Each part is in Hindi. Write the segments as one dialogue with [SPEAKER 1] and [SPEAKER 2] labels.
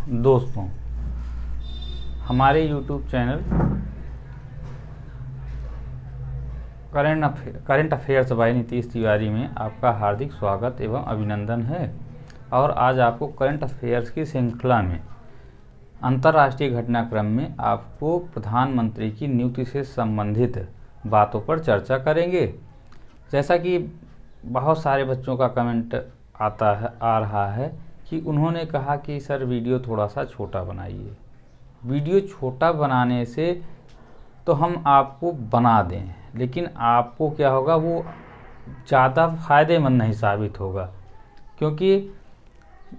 [SPEAKER 1] दोस्तों, हमारे YouTube channel current affairs by Nitish Tiwari में आपका हार्दिक स्वागत एवं अभिनंदन है। और आज आपको करंट अफेयर्स की श्रृंखला में अंतर्राष्ट्रीय घटनाक्रम में आपको प्रधानमंत्री की नियुक्ति से संबंधित बातों पर चर्चा करेंगे। जैसा कि बहुत सारे बच्चों का कमेंट आ रहा है कि उन्होंने कहा कि सर वीडियो थोड़ा सा छोटा बनाइए। वीडियो छोटा बनाने से तो हम आपको बना दें, लेकिन आपको क्या होगा, वो ज़्यादा फ़ायदेमंद नहीं साबित होगा, क्योंकि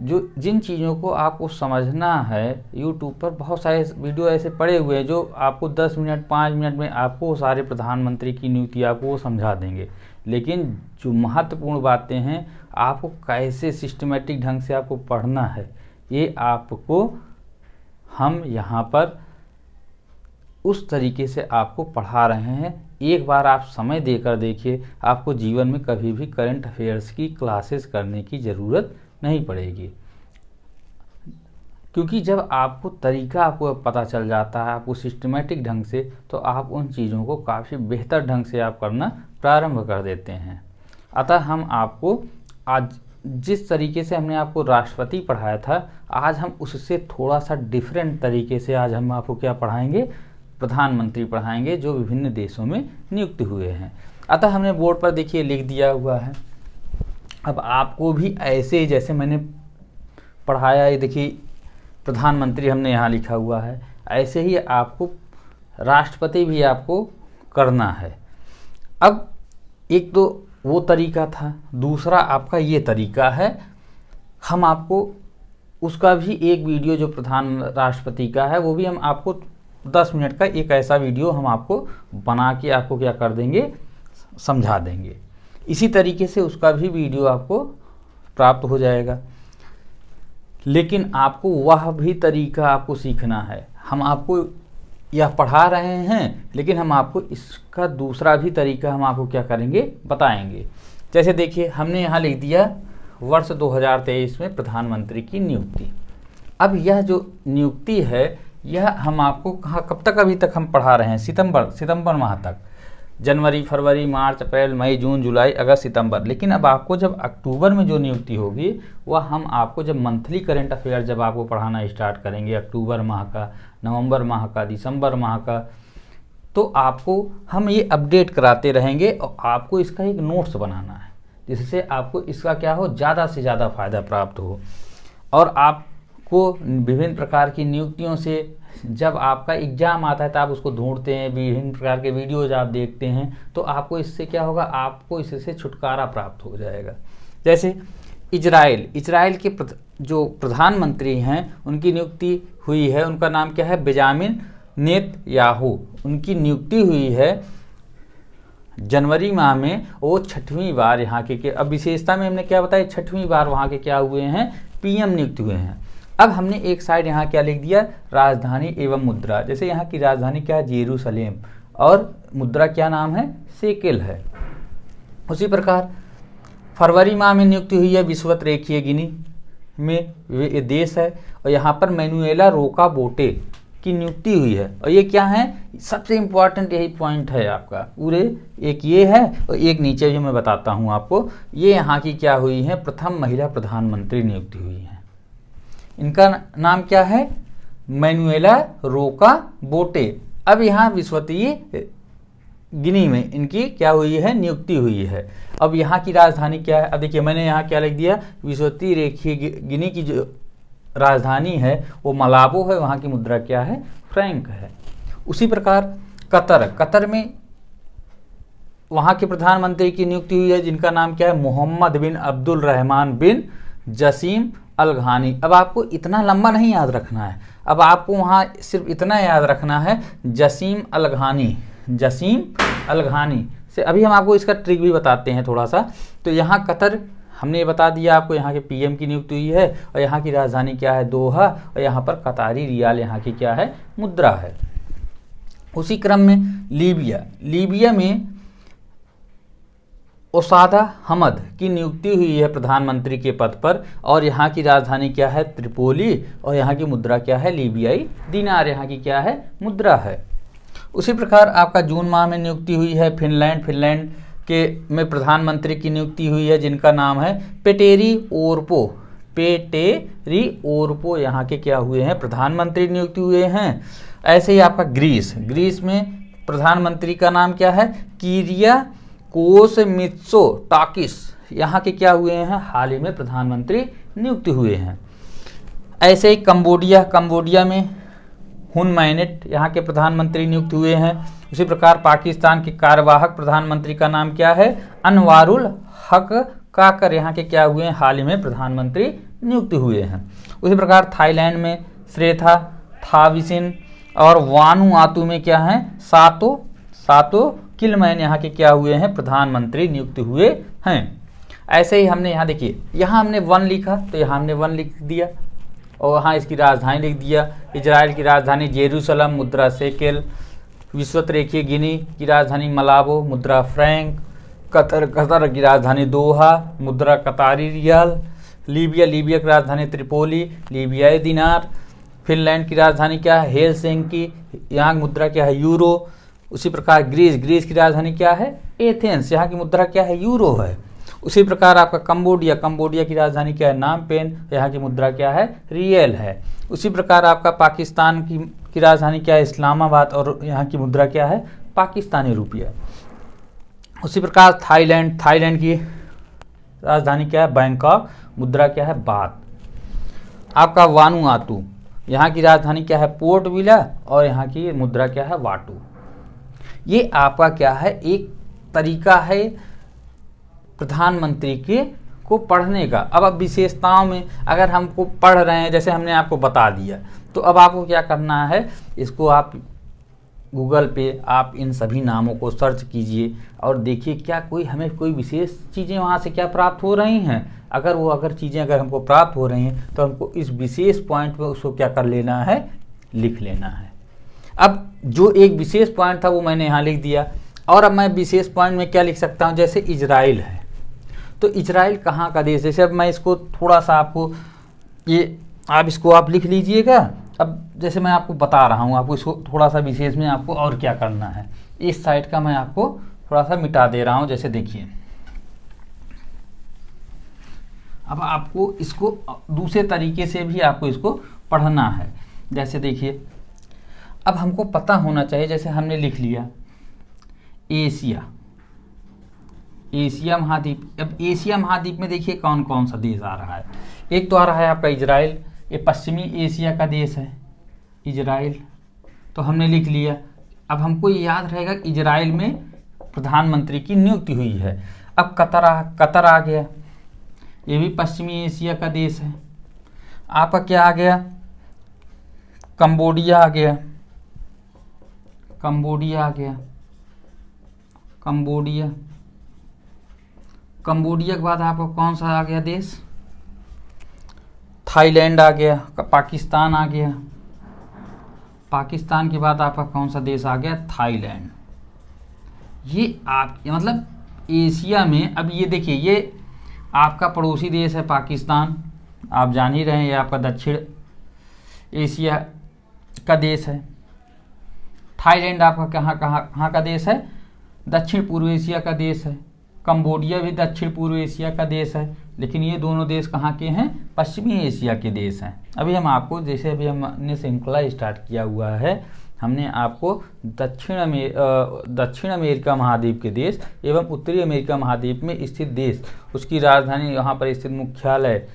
[SPEAKER 1] जिन चीज़ों को आपको समझना है, यूट्यूब पर बहुत सारे वीडियो ऐसे पड़े हुए हैं जो आपको 10 मिनट 5 मिनट में आपको सारे प्रधानमंत्री की नियुक्ति आपको वो समझा देंगे। लेकिन जो महत्वपूर्ण बातें हैं, आपको कैसे सिस्टमेटिक ढंग से आपको पढ़ना है, ये आपको हम यहाँ पर उस तरीके से आपको पढ़ा रहे हैं। एक बार आप समय देकर देखिए, आपको जीवन में कभी भी करंट अफेयर्स की क्लासेस करने की ज़रूरत नहीं पड़ेगी, क्योंकि जब आपको तरीका आपको पता चल जाता है आपको सिस्टमेटिक ढंग से, तो आप उन चीज़ों को काफ़ी बेहतर ढंग से आप करना प्रारंभ कर देते हैं। अतः हम आपको आज जिस तरीके से हमने आपको राष्ट्रपति पढ़ाया था, आज हम उससे थोड़ा सा डिफरेंट तरीके से आज हम आपको क्या पढ़ाएंगे, प्रधानमंत्री पढ़ाएंगे जो विभिन्न देशों में नियुक्त हुए हैं। अतः हमने बोर्ड पर देखिए लिख दिया हुआ है। अब आपको भी ऐसे जैसे मैंने पढ़ाया है, देखिए प्रधानमंत्री हमने यहाँ लिखा हुआ है, ऐसे ही आपको राष्ट्रपति भी आपको करना है। अब एक तो वो तरीका था, दूसरा आपका ये तरीका है। हम आपको उसका भी एक वीडियो जो राष्ट्रपति का है वो भी हम आपको 10 मिनट का एक ऐसा वीडियो हम आपको बना के आपको क्या कर देंगे, समझा देंगे। इसी तरीके से उसका भी वीडियो आपको प्राप्त हो जाएगा। लेकिन आपको वह भी तरीका आपको सीखना है। हम आपको यह पढ़ा रहे हैं, लेकिन हम आपको इसका दूसरा भी तरीका हम आपको क्या करेंगे, बताएंगे। जैसे देखिए हमने यहाँ लिख दिया वर्ष 2023 में प्रधानमंत्री की नियुक्ति। अब यह जो नियुक्ति है, यह हम आपको कहाँ कब तक अभी तक हम पढ़ा रहे हैं, सितंबर माह तक, जनवरी फरवरी मार्च अप्रैल मई जून जुलाई अगस्त सितंबर। लेकिन अब आपको जब अक्टूबर में जो नियुक्ति होगी, वह हम आपको जब मंथली करंट अफेयर जब आपको पढ़ाना स्टार्ट करेंगे, अक्टूबर माह का, नवंबर माह का, दिसंबर माह का, तो आपको हम ये अपडेट कराते रहेंगे और आपको इसका एक नोट्स बनाना है, जिससे आपको इसका क्या हो, ज़्यादा से ज़्यादा फ़ायदा प्राप्त हो। और आपको विभिन्न प्रकार की नियुक्तियों से जब आपका एग्ज़ाम आता है तो आप उसको ढूंढते हैं, विभिन्न प्रकार के वीडियोज आप देखते हैं, तो आपको इससे क्या होगा, आपको इससे छुटकारा प्राप्त हो जाएगा। जैसे इजराइल के जो प्रधानमंत्री हैं उनकी नियुक्ति हुई है, उनका नाम क्या है, बेंजामिन नेतन्याहू। उनकी नियुक्ति हुई है जनवरी माह में। वो 6वीं बार यहाँ के अब विशेषता में हमने क्या बताया, 6वीं बार वहाँ के क्या हुए हैं, पीएम नियुक्त हुए हैं। अब हमने एक साइड यहाँ क्या लिख दिया, राजधानी एवं मुद्रा। जैसे यहाँ की राजधानी क्या है, जेरूसलेम, और मुद्रा क्या नाम है, शेकेल है। उसी प्रकार फरवरी माह में नियुक्ति हुई है विषुवत रेखीय गिनी में, ये देश है, और यहाँ पर मैनुएला रोका बोटे की नियुक्ति हुई है। और ये क्या है, सबसे इम्पोर्टेंट यही पॉइंट है आपका पूरे, एक ये है और एक नीचे भी मैं बताता हूँ आपको। ये यहाँ की क्या हुई है, प्रथम महिला प्रधानमंत्री नियुक्ति हुई है। इनका नाम क्या है, मैनुएला रोका बोटे। अब यहाँ विषुवतीय गिनी में इनकी क्या हुई है, नियुक्ति हुई है। अब यहाँ की राजधानी क्या है, अब देखिए मैंने यहाँ क्या लिख दिया, विषुवतीय रेखीय गिनी की जो राजधानी है वो मलाबो है, वहाँ की मुद्रा क्या है, फ्रैंक है। उसी प्रकार कतर में वहाँ के प्रधानमंत्री की नियुक्ति हुई है, जिनका नाम क्या है, मोहम्मद बिन अब्दुल रहमान बिन जसीम अल घानी। अब आपको इतना लंबा नहीं याद रखना है, अब आपको वहाँ सिर्फ इतना याद रखना है, जसीम अल घानी से। अभी हम आपको इसका ट्रिक भी बताते हैं थोड़ा सा। तो यहाँ कतर हमने बता दिया आपको, यहाँ के पीएम की नियुक्ति हुई है, और यहाँ की राजधानी क्या है, दोहा, और यहाँ पर कतारी रियाल यहाँ की क्या है, मुद्रा है। उसी क्रम में लीबिया में ओसादा हमद की नियुक्ति हुई है प्रधानमंत्री के पद पर, और यहाँ की राजधानी क्या है? त्रिपोली, और यहाँ की मुद्रा क्या है? लीबियाई दिनार यहाँ की क्या है? मुद्रा है। उसी प्रकार आपका जून माह में नियुक्ति हुई है फिनलैंड के में प्रधानमंत्री की नियुक्ति हुई है, जिनका नाम है पेटेरी ओरपो यहाँ के क्या हुए हैं? प्रधानमंत्री नियुक्ति हुए हैं। ऐसे ही आपका ग्रीस में प्रधानमंत्री का नाम क्या है? किरियाकोस मित्सोटाकिस यहाँ के क्या हुए हैं? हाल ही में प्रधानमंत्री नियुक्ति हुए हैं। ऐसे ही कंबोडिया में हुन मैनेट यहाँ के प्रधानमंत्री नियुक्त हुए हैं। उसी प्रकार पाकिस्तान के कार्यवाहक प्रधानमंत्री का नाम क्या है? अनवारुल हक काकर यहाँ के क्या हुए हैं? हाल ही में प्रधानमंत्री नियुक्त हुए हैं। उसी प्रकार थाईलैंड में श्रेथा थाविसिन, और वानुआतु में क्या है? सातो किलमैन यहाँ के क्या हुए हैं? प्रधानमंत्री नियुक्त हुए हैं। ऐसे ही हमने यहाँ देखिए, यहाँ हमने 1 लिखा तो यहाँ हमने 1 लिख दिया, और वहाँ इसकी राजधानी लिख दिया। इजराइल की राजधानी जेरूसलम, मुद्रा शेकेल। विश्वत रेखीय गिनी की राजधानी मलाबो, मुद्रा फ्रैंक। कतर की राजधानी दोहा, मुद्रा कतारी रियाल। लीबिया की राजधानी त्रिपोली, लीबियाई दिनार। फिनलैंड की राजधानी क्या है? हेलसिंकी, यहाँ की मुद्रा क्या है? यूरो। उसी प्रकार ग्रीस की राजधानी क्या है? एथेंस, यहाँ की मुद्रा क्या है? यूरो है। उसी प्रकार आपका कंबोडिया की राजधानी क्या है? नामपेन, यहाँ की मुद्रा क्या है? रियल है। उसी प्रकार आपका पाकिस्तान की राजधानी क्या है? इस्लामाबाद, और यहाँ की मुद्रा क्या है? पाकिस्तानी रुपया। उसी प्रकार थाईलैंड की राजधानी क्या है? बैंकॉक, मुद्रा क्या है? बात। आपका वानुआतु, यहाँ की राजधानी क्या है? पोर्ट विला, और यहाँ की मुद्रा क्या है? वाटू। ये आपका क्या है? एक तरीका है प्रधानमंत्री को पढ़ने का। अब विशेषताओं में अगर हमको पढ़ रहे हैं, जैसे हमने आपको बता दिया, तो अब आपको क्या करना है? इसको आप गूगल पे आप इन सभी नामों को सर्च कीजिए और देखिए क्या हमें कोई विशेष चीज़ें वहाँ से क्या प्राप्त हो रही हैं। अगर चीज़ें अगर हमको प्राप्त हो रही हैं तो हमको इस विशेष पॉइंट पे उसको क्या कर लेना है? लिख लेना है। अब जो एक विशेष पॉइंट था वो मैंने यहाँ लिख दिया, और अब मैं विशेष पॉइंट में क्या लिख सकता हूँ? जैसे इजराइल है, तो इजराइल कहाँ का देश? जैसे अब मैं इसको थोड़ा सा आपको इसको आप लिख लीजिएगा। अब जैसे मैं आपको बता रहा हूँ, आपको इसको थोड़ा सा विशेष में आपको और क्या करना है, इस साइड का मैं आपको थोड़ा सा मिटा दे रहा हूँ। जैसे देखिए, अब आपको इसको दूसरे तरीके से भी आपको इसको पढ़ना है। जैसे देखिए, अब हमको पता होना चाहिए, जैसे हमने लिख लिया एशिया महाद्वीप। अब एशिया महाद्वीप में देखिए कौन कौन सा देश आ रहा है। एक तो आ रहा है आपका इजराइल, ये पश्चिमी एशिया का देश है इजराइल, तो हमने लिख लिया। अब हमको ये याद रहेगा कि इजराइल में प्रधानमंत्री की नियुक्ति हुई है। अब कतर आ गया, ये भी पश्चिमी एशिया का देश है। आपका क्या आ गया? कंबोडिया आ गया, कंबोडिया के बाद आपका कौन सा आ गया देश? थाईलैंड आ गया, पाकिस्तान आ गया, पाकिस्तान के बाद आपका कौन सा देश आ गया? थाईलैंड। ये आप मतलब एशिया में, अब ये देखिए, ये आपका पड़ोसी देश है पाकिस्तान, आप जान ही रहे हैं, ये आपका दक्षिण एशिया का देश है। थाईलैंड आपका कहाँ का देश है? दक्षिण पूर्व एशिया का देश है। कंबोडिया भी दक्षिण पूर्व एशिया का देश है, लेकिन ये दोनों देश कहाँ के हैं? पश्चिमी एशिया के देश हैं। अभी हम आपको, जैसे अभी हमने श्रृंखला स्टार्ट किया हुआ है, हमने आपको दक्षिण अमेरिका महाद्वीप के देश एवं उत्तरी अमेरिका महाद्वीप में स्थित देश, उसकी राजधानी, यहाँ पर स्थित मुख्यालय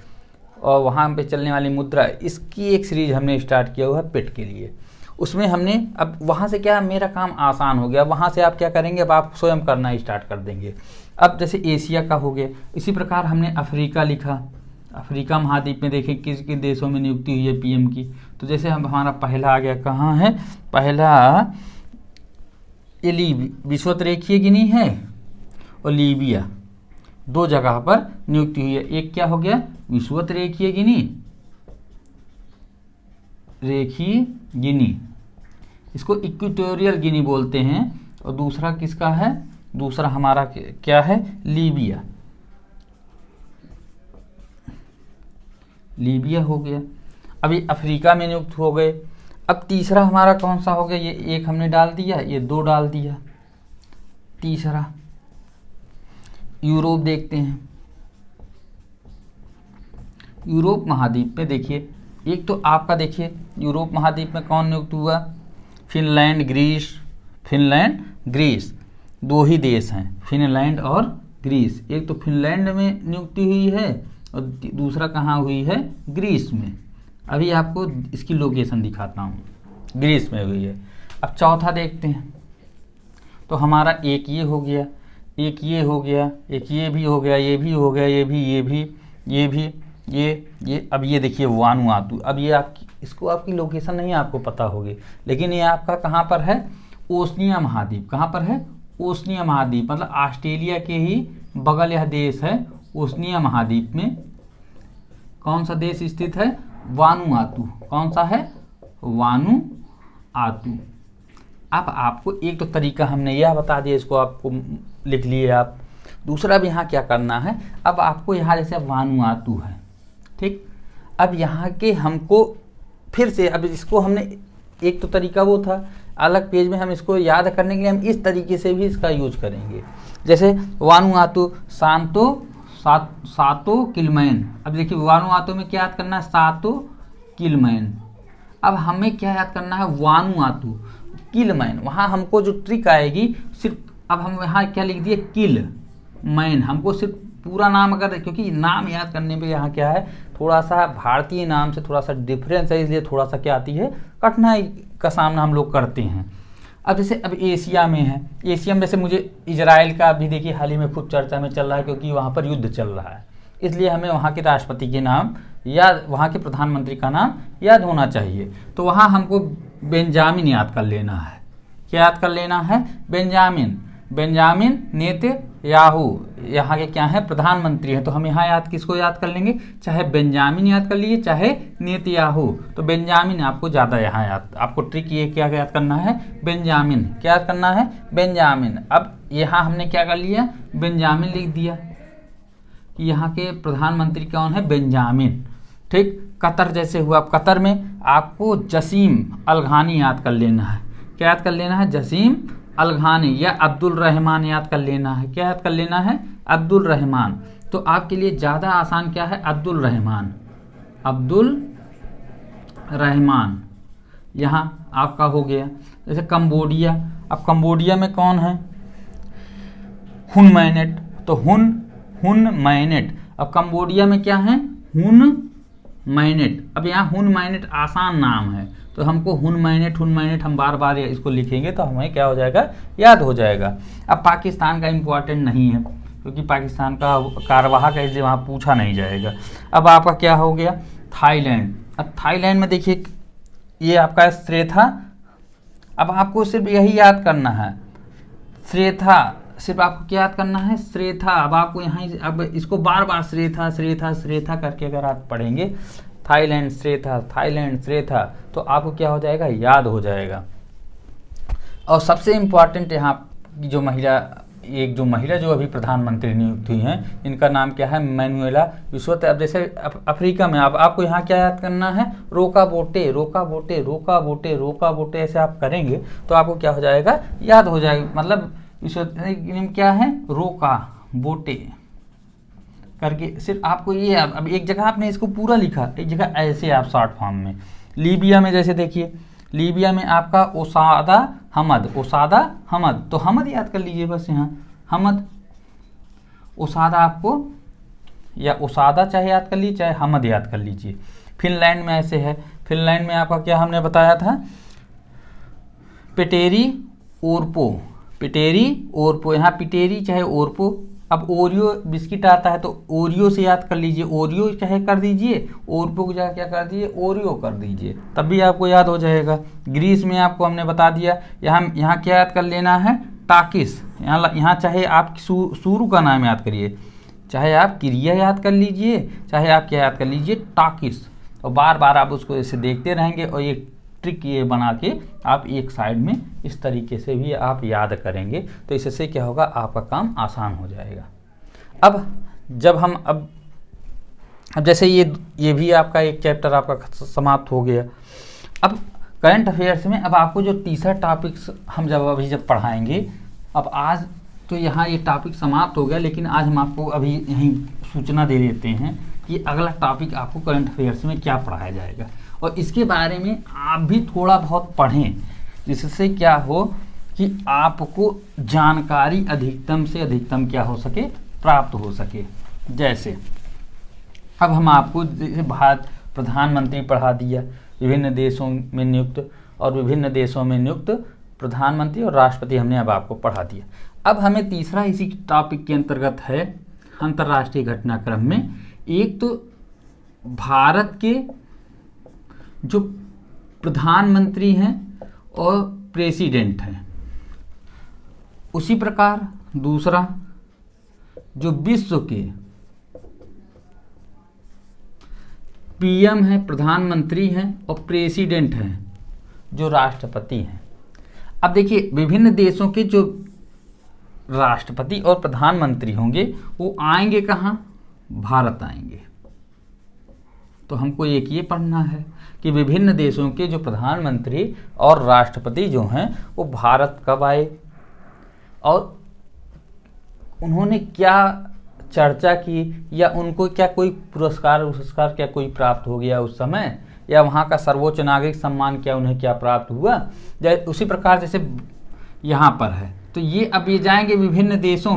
[SPEAKER 1] और वहाँ पे चलने वाली मुद्रा, इसकी एक सीरीज हमने स्टार्ट किया हुआ है पेट के लिए। उसमें हमने, अब वहाँ से क्या मेरा काम आसान हो गया, वहाँ से आप क्या करेंगे? अब आप स्वयं करना स्टार्ट कर देंगे। अब जैसे एशिया का हो गया, इसी प्रकार हमने अफ्रीका लिखा। अफ्रीका महाद्वीप में देखें किस किन देशों में नियुक्ति हुई है पीएम की, तो जैसे हमारा पहला आ गया, कहाँ है पहला? ये विश्वत रेखीय गिनी है और लीबिया, दो जगह पर नियुक्ति हुई है। एक क्या हो गया? विश्वत रेखीय गिनी, इसको इक्वेटोरियल गिनी बोलते हैं, और दूसरा किसका है? दूसरा हमारा क्या है, लीबिया, लीबिया हो गया। अभी अफ्रीका में नियुक्त हो गए। अब तीसरा हमारा कौन सा हो गया, ये एक हमने डाल दिया, ये 2 डाल दिया। तीसरा यूरोप देखते हैं। यूरोप महाद्वीप में देखिए, एक तो आपका देखिए यूरोप महाद्वीप में कौन नियुक्त हुआ, फिनलैंड, ग्रीस। फिनलैंड, ग्रीस 2 ही देश हैं, फिनलैंड और ग्रीस। एक तो फिनलैंड में नियुक्ति हुई है और दूसरा कहाँ हुई है, ग्रीस में। अभी आपको इसकी लोकेशन दिखाता हूँ, ग्रीस में हुई है। अब चौथा देखते हैं, तो हमारा एक ये हो गया, एक ये हो गया, एक ये भी हो गया, ये भी हो गया, ये भी, ये भी, ये भी, ये। अब ये देखिए वानुआतू। अब ये आपकी, इसको आपकी लोकेशन नहीं आपको पता होगी, लेकिन ये आपका कहाँ पर है, ओशनिया महाद्वीप। कहाँ पर है, ओशनिया महाद्वीप, मतलब ऑस्ट्रेलिया के ही बगल यह देश है। ओशनिया महाद्वीप में कौन सा देश स्थित है, वानुआतू। कौन सा है, वानुआतू। अब आपको एक तो तरीका हमने यह बता दिया, इसको आपको लिख लिए आप। दूसरा भी यहाँ क्या करना है, अब आपको यहाँ जैसे वानुआतू है, ठीक। अब यहाँ के हमको फिर से, अब इसको हमने, एक तो तरीका वो था, अलग पेज में हम इसको याद करने के लिए हम इस तरीके से भी इसका यूज करेंगे। जैसे वानुआतू, सातो किल्मैन। अब देखिए वानुआतू में क्या याद करना है, सातो किल्मैन। अब हमें क्या याद करना है, वानुआतू किल्मैन। वहाँ हमको जो ट्रिक आएगी सिर्फ, अब हम यहाँ क्या लिख दिए, किल मैन। हमको सिर्फ पूरा नाम अगर, क्योंकि नाम याद करने पे यहाँ क्या है, थोड़ा सा भारतीय नाम से थोड़ा सा डिफरेंस है, इसलिए थोड़ा सा क्या आती है, कठिनाई का सामना हम लोग करते हैं। अब जैसे अब एशिया में है, एशिया में जैसे मुझे इजराइल का भी देखिए हाल ही में खूब चर्चा में चल रहा है, क्योंकि वहाँ पर युद्ध चल रहा है, इसलिए हमें वहाँ के राष्ट्रपति के नाम या वहाँ के प्रधानमंत्री का नाम याद होना चाहिए। तो वहाँ हमको बेंजामिन याद कर लेना है। क्या याद कर लेना है, बेंजामिन। बेंजामिन नेतन्याहू यहाँ के क्या है, प्रधानमंत्री हैं। तो हम यहाँ याद किसको याद कर लेंगे, चाहे बेंजामिन याद कर लीजिए, चाहे नेतन्याहू। तो बेंजामिन आपको ज़्यादा यहाँ याद, आपको ट्रिक ये क्या याद करना है, बेंजामिन। क्या याद करना है, बेंजामिन। अब यहाँ हमने क्या कर लिया, बेंजामिन लिख दिया कि यहाँ के प्रधानमंत्री कौन है, बेंजामिन, ठीक। कतर जैसे हुआ, अब कतर में आपको जसीम अलघानी याद कर लेना है। क्या याद कर लेना है, जसीम अलघानी, या अब्दुल रहमान याद कर लेना है। क्या याद कर लेना है, अब्दुल रहमान। तो आपके लिए ज़्यादा आसान क्या है, अब्दुल रहमान। अब्दुल रहमान यहाँ आपका हो गया। जैसे कंबोडिया, अब कंबोडिया में कौन है, हुन मैनेट। तो हुन मैनेट। अब कंबोडिया में क्या है, हुन मैनेट। अब यहाँ हुन मैनेट आसान नाम है, तो हमको हुन मैनेट हम बार बार इसको लिखेंगे तो हमें क्या हो जाएगा, याद हो जाएगा। अब पाकिस्तान का इम्पोर्टेंट नहीं है, क्योंकि पाकिस्तान का कार्यवाहक है, इसलिए वहाँ पूछा नहीं जाएगा। अब आपका क्या हो गया, थाईलैंड। अब थाईलैंड में देखिए ये आपका श्रेथा। अब आपको सिर्फ यही याद करना है, श्रेथा। सिर्फ आपको क्या याद करना है, श्रेथा। अब आपको यहाँ, अब इसको बार बार श्रेथा श्रेथा श्रेथा करके अगर आप पढ़ेंगे, थाईलैंड श्रेथा, थाईलैंड श्रेथा, तो आपको क्या हो जाएगा, याद हो जाएगा। और सबसे इम्पोर्टेंट यहाँ की जो महिला, एक जो महिला जो अभी प्रधानमंत्री नियुक्त हुई हैं, इनका नाम क्या है, मैनुएला विश्वत। अब जैसे अफ्रीका में आपको यहाँ क्या याद करना है, रोका बोटे, रोका बोटे, रोका बोटे, रोका बोटे, ऐसे आप करेंगे तो आपको क्या हो जाएगा, याद हो जाएगा। मतलब विश्वत क्या है, रोका बोटे करके सिर्फ आपको ये, अब एक जगह आपने इसको पूरा लिखा, एक जगह ऐसे आप शॉर्ट फॉर्म में। लीबिया में जैसे देखिए, लीबिया में आपका ओसादा हमद, ओसादा हमद, तो हमद याद कर लीजिए बस यहाँ, हमद। ओसादा आपको, या ओसादा चाहे याद कर लीजिए, चाहे हमद याद कर लीजिए। फिनलैंड में ऐसे है, फिनलैंड में आपका क्या हमने बताया था, पिटेरी ओरपो, पिटेरी ओरपो, यहाँ पिटेरी चाहे ओरपो। अब ओरियो बिस्किट आता है तो ओरियो से याद कर लीजिए, ओरियो चाहे कर दीजिए, ओरपो को जाकर क्या कर दीजिए, ओरियो कर दीजिए, तब भी आपको याद हो जाएगा। ग्रीस में आपको हमने बता दिया, यहाँ क्या याद कर लेना है, टाकिस। यहाँ चाहे आप शुरू का नाम याद करिए, चाहे आप क्रिया याद कर लीजिए, चाहे आप क्या याद कर लीजिए, टाकिस। और बार बार आप उसको ऐसे देखते रहेंगे और ये ट्रिक ये बना के आप एक साइड में इस तरीके से भी आप याद करेंगे, तो इससे क्या होगा, आपका काम आसान हो जाएगा। अब जब हम अब जैसे ये भी आपका एक चैप्टर आपका समाप्त हो गया। अब करंट अफेयर्स में अब आपको जो तीसरा टॉपिक्स हम जब पढ़ाएंगे, अब आज तो यहाँ ये टॉपिक समाप्त हो गया, लेकिन आज हम आपको अभी यहीं सूचना दे देते हैं कि अगला टॉपिक आपको करंट अफेयर्स में क्या पढ़ाया जाएगा, और इसके बारे में आप भी थोड़ा बहुत पढ़ें, जिससे क्या हो कि आपको जानकारी अधिकतम से अधिकतम क्या हो सके, प्राप्त हो सके। जैसे अब हम आपको जैसे भारत प्रधानमंत्री पढ़ा दिया, विभिन्न देशों में नियुक्त और विभिन्न देशों में नियुक्त प्रधानमंत्री और राष्ट्रपति हमने अब आपको पढ़ा दिया। अब हमें तीसरा इसी टॉपिक के अंतर्गत है अंतर्राष्ट्रीय घटनाक्रम में, एक तो भारत के जो प्रधानमंत्री हैं और प्रेसिडेंट हैं, उसी प्रकार दूसरा जो विश्व के पीएम हैं, प्रधानमंत्री हैं और प्रेसिडेंट हैं जो राष्ट्रपति हैं। अब देखिए विभिन्न देशों के जो राष्ट्रपति और प्रधानमंत्री होंगे वो आएंगे कहाँ, भारत आएंगे। तो हमको एक ये पढ़ना है कि विभिन्न देशों के जो प्रधानमंत्री और राष्ट्रपति जो हैं वो भारत कब आए और उन्होंने क्या चर्चा की, या उनको क्या कोई पुरस्कार क्या कोई प्राप्त हो गया उस समय, या वहाँ का सर्वोच्च नागरिक सम्मान क्या उन्हें क्या प्राप्त हुआ। उसी प्रकार जैसे यहाँ पर है, तो ये अब ये जाएंगे विभिन्न देशों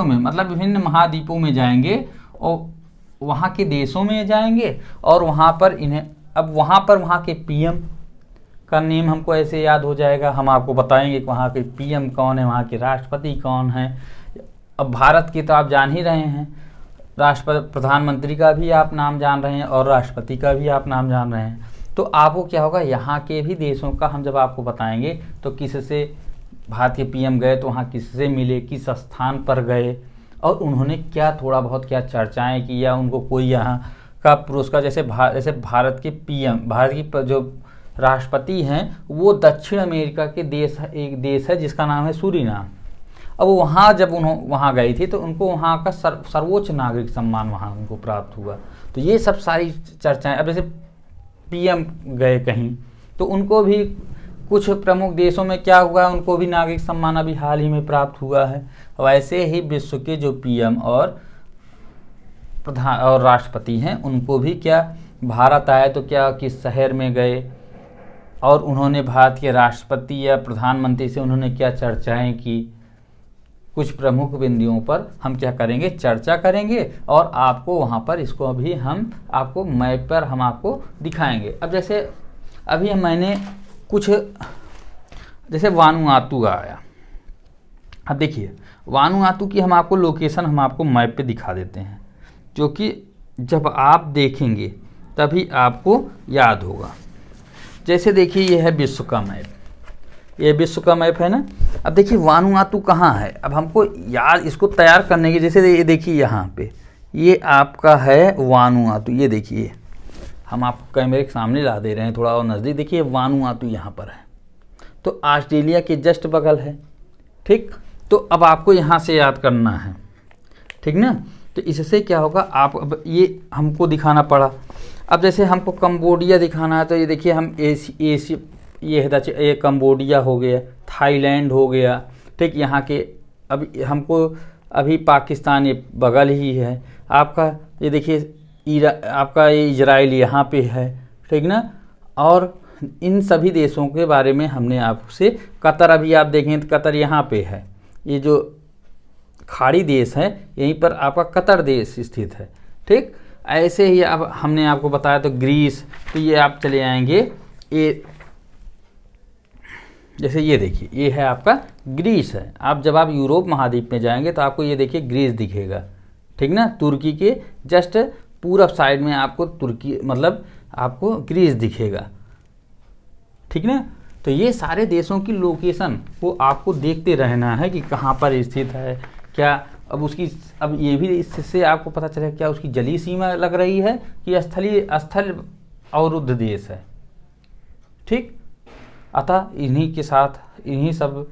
[SPEAKER 1] में मतलब विभिन्न महाद्वीपों में जाएंगे और वहाँ के देशों में जाएंगे, और वहाँ पर इन्हें अब वहाँ के पीएम का नेम हमको ऐसे याद हो जाएगा, हम आपको बताएंगे कि वहाँ के पीएम कौन है, वहाँ के राष्ट्रपति कौन है। अब भारत की तो आप जान ही रहे हैं, राष्ट्रपति प्रधानमंत्री का भी आप नाम जान रहे हैं और राष्ट्रपति का भी आप नाम जान रहे हैं। तो आपको क्या होगा, यहाँ के भी देशों का हम जब आपको बताएंगे तो किससे भारत के पीएम गए, तो वहाँ किससे मिले, किस स्थान पर गए और उन्होंने क्या थोड़ा बहुत क्या चर्चाएं की, या उनको कोई यहाँ का पुरस्कार। जैसे भारत के पीएम, भारत की जो राष्ट्रपति हैं वो दक्षिण अमेरिका के एक देश है जिसका नाम है सूरीनाम। अब वहाँ जब वहाँ गई थी तो उनको वहाँ का सर्वोच्च नागरिक सम्मान वहाँ उनको प्राप्त हुआ। तो ये सब सारी चर्चाएं। अब जैसे पीएम गए कहीं तो उनको भी कुछ प्रमुख देशों में क्या हुआ, उनको भी नागरिक सम्मान अभी हाल ही में प्राप्त हुआ है। वैसे ही विश्व के जो पीएम और राष्ट्रपति हैं उनको भी क्या भारत आए तो क्या किस शहर में गए और उन्होंने भारत के राष्ट्रपति या प्रधानमंत्री से उन्होंने क्या चर्चाएं की। कुछ प्रमुख बिंदुओं पर हम क्या करेंगे, चर्चा करेंगे और आपको वहाँ पर इसको अभी हम आपको मैप पर हम आपको दिखाएंगे। अब जैसे अभी मैंने कुछ जैसे वानुआतू आया, अब देखिए वानुआतू की हम आपको लोकेशन हम आपको मैप पे दिखा देते हैं, जो कि जब आप देखेंगे तभी आपको याद होगा। जैसे देखिए ये है विश्व का मैप, ये विश्व का मैप है ना। अब देखिए वानुआतू कहाँ है, अब हमको याद इसको तैयार करने की, जैसे ये देखिए यहाँ पे ये आपका है वानुआतू। ये देखिए हम आपको कैमरे के सामने ला दे रहे हैं थोड़ा और नज़दीक। देखिए वानुआतू यहाँ पर है, तो ऑस्ट्रेलिया के जस्ट बगल है, ठीक। तो अब आपको यहाँ से याद करना है, ठीक ना। तो इससे क्या होगा, आप अब ये हमको दिखाना पड़ा। अब जैसे हमको कंबोडिया दिखाना है तो ये देखिए हम ये कंबोडिया हो गया, थाईलैंड हो गया, ठीक। यहाँ के अब हमको अभी पाकिस्तान ये बगल ही है आपका। ये देखिए आपका ये इजराइल यहाँ पे है, ठीक ना। और इन सभी देशों के बारे में हमने आपसे, कतर अभी आप देखें तो कतर यहाँ पे है, ये जो खाड़ी देश है यहीं पर आपका कतर देश स्थित है, ठीक। ऐसे ही अब हमने आपको बताया तो ग्रीस, तो ये आप चले आएंगे ये, जैसे ये देखिए ये है आपका ग्रीस है। आप जब आप यूरोप महाद्वीप में जाएंगे तो आपको ये देखिए ग्रीस दिखेगा, ठीक ना। तुर्की के जस्ट पूरब साइड में आपको तुर्की मतलब आपको ग्रीस दिखेगा, ठीक ना। तो ये सारे देशों की लोकेशन को आपको देखते रहना है कि कहाँ पर स्थित है, क्या अब ये भी इससे आपको पता चलेगा क्या उसकी जलीय सीमा लग रही है कि स्थल अवरुद्ध देश है। ठीक, अतः इन्हीं सब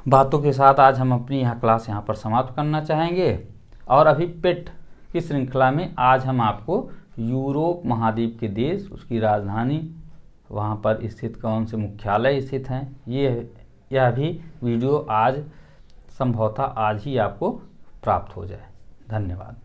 [SPEAKER 1] बातों के साथ आज हम अपनी यह क्लास यहाँ पर समाप्त करना चाहेंगे। और अभी पेट की श्रृंखला में आज हम आपको यूरोप महाद्वीप के देश, उसकी राजधानी, वहाँ पर स्थित कौन से मुख्यालय स्थित हैं, यह भी वीडियो आज संभवतः आज ही आपको प्राप्त हो जाए। धन्यवाद।